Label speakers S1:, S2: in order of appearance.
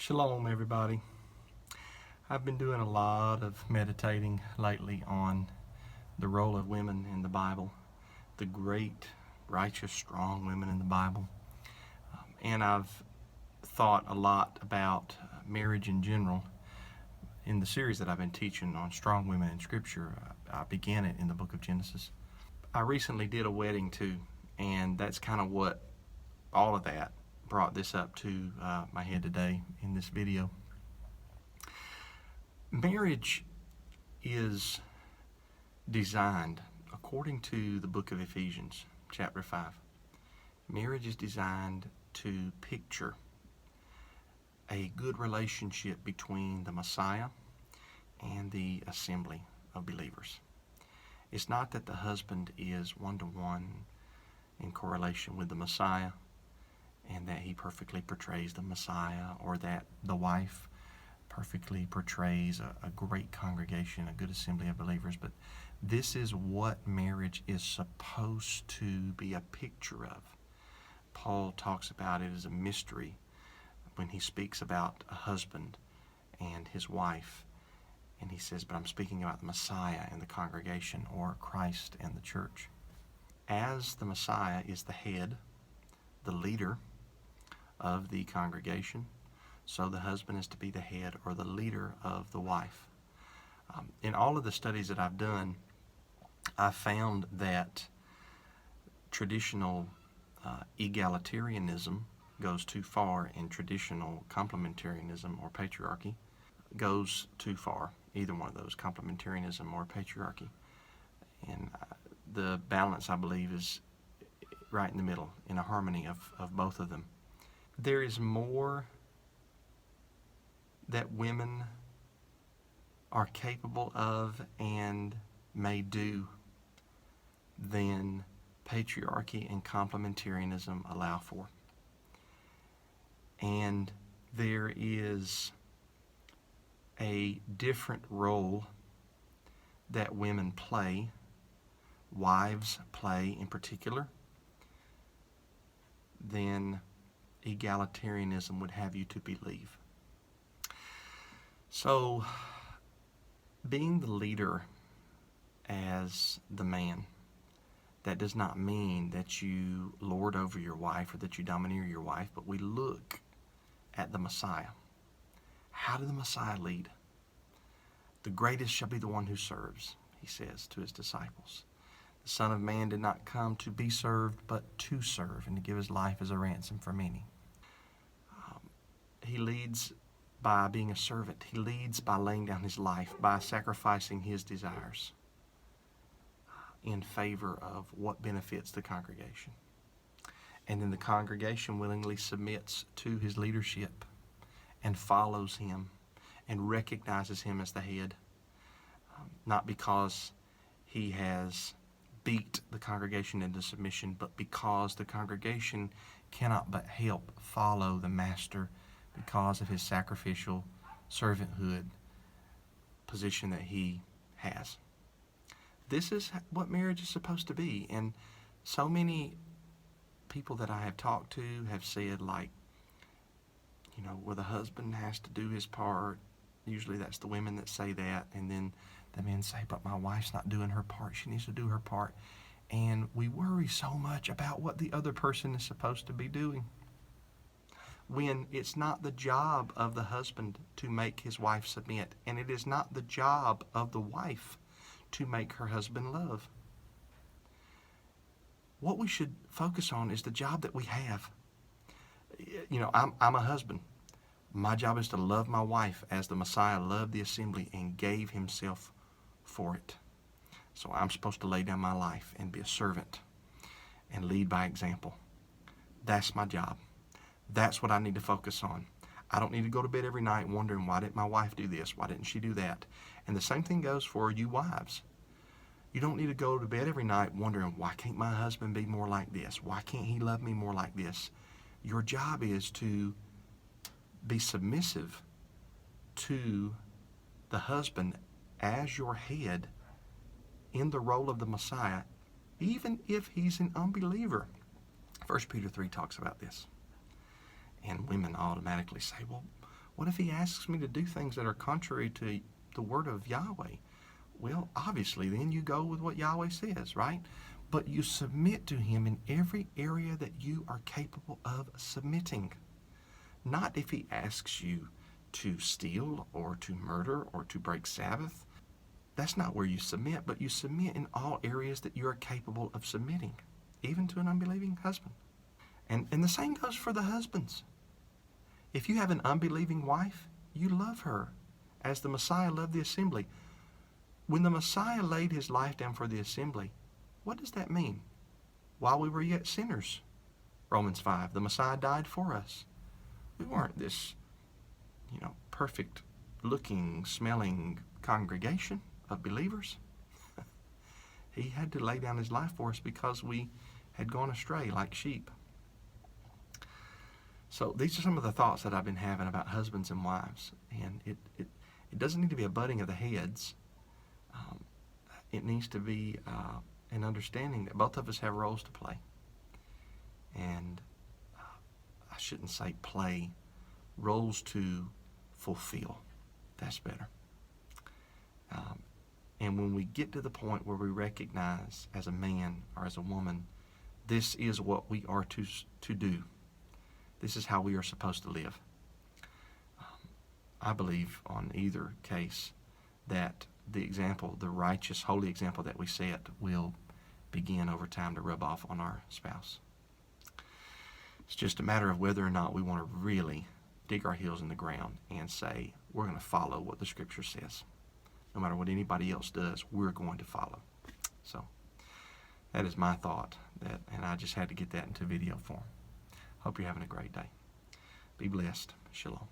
S1: Shalom, everybody. I've been doing a lot of meditating lately on the role of women in the Bible, the great, righteous, strong women in the Bible. And I've thought a lot about marriage in general. In the series that I've been teaching on strong women in Scripture, I began it in the book of Genesis. I recently did a wedding too, and that's kind of what all of that brought this up to my head today in this video. Marriage is designed, according to the book of Ephesians, chapter 5, marriage is designed to picture a good relationship between the Messiah and the assembly of believers. It's not that the husband is one-to-one in correlation with the Messiah and that he perfectly portrays the Messiah, or that the wife perfectly portrays a great congregation, a good assembly of believers. But this is what marriage is supposed to be a picture of. Paul talks about it as a mystery when he speaks about a husband and his wife. And he says, but I'm speaking about the Messiah and the congregation, or Christ and the church. As the Messiah is the head, the leader of the congregation, so the husband is to be the head or the leader of the wife. In all of the studies that I've done, I found that traditional egalitarianism goes too far, and traditional complementarianism or patriarchy goes too far. Either one of those, complementarianism or patriarchy. And the balance, I believe, is right in the middle, in a harmony of both of them. There is more that women are capable of and may do than patriarchy and complementarianism allow for. And there is a different role that women play, wives play in particular, than egalitarianism would have you to believe. So, being the leader as the man, that does not mean that you lord over your wife or that you domineer your wife, but we look at the Messiah. How did the Messiah lead? The greatest shall be the one who serves, he says to his disciples. The Son of Man did not come to be served, but to serve, and to give his life as a ransom for many. He leads by being a servant. He leads by laying down his life, by sacrificing his desires in favor of what benefits the congregation. And then the congregation willingly submits to his leadership and follows him and recognizes him as the head, not because he has beat the congregation into submission, but because the congregation cannot but help follow the master because of his sacrificial servanthood position that he has. This is what marriage is supposed to be. And so many people that I have talked to have said, like, well, the husband has to do his part. Usually that's the women that say that. And then the men say, but my wife's not doing her part. She needs to do her part. And we worry so much about what the other person is supposed to be doing, when it's not the job of the husband to make his wife submit, and it is not the job of the wife to make her husband love. What we should focus on is the job that we have. I'm a husband. My job is to love my wife as the Messiah loved the assembly and gave himself for it. So I'm supposed to lay down my life and be a servant and lead by example. That's my job. That's what I need to focus on. I don't need to go to bed every night wondering, why didn't my wife do this? Why didn't she do that? And the same thing goes for you wives. You don't need to go to bed every night wondering, why can't my husband be more like this? Why can't he love me more like this? Your job is to be submissive to the husband as your head in the role of the Messiah, even if he's an unbeliever. 1 Peter 3 talks about this. And women automatically say, well, What if he asks me to do things that are contrary to the word of Yahweh? Well, obviously, then you go with what Yahweh says, right? But you submit to him in every area that you are capable of submitting. Not if he asks you to steal or to murder or to break Sabbath. That's not where you submit, but you submit in all areas that you are capable of submitting, even to an unbelieving husband. And the same goes for the husbands. If you have an unbelieving wife, you love her as the Messiah loved the assembly. When the Messiah laid his life down for the assembly, what does that mean? While we were yet sinners, Romans 5, the Messiah died for us. We weren't this, perfect looking, smelling congregation of believers. He had to lay down his life for us because we had gone astray like sheep. So these are some of the thoughts that I've been having about husbands and wives. And it doesn't need to be a butting of the heads. It needs to be an understanding that both of us have roles to play. And I shouldn't say play, roles to fulfill. That's better. And when we get to the point where we recognize as a man or as a woman, this is what we are to do. This is how we are supposed to live. I believe on either case that the example, the righteous, holy example that we set will begin over time to rub off on our spouse. It's just a matter of whether or not we want to really dig our heels in the ground and say, we're going to follow what the Scripture says. No matter what anybody else does, we're going to follow. So that is my thought, and I just had to get that into video form. Hope you're having a great day. Be blessed. Shalom.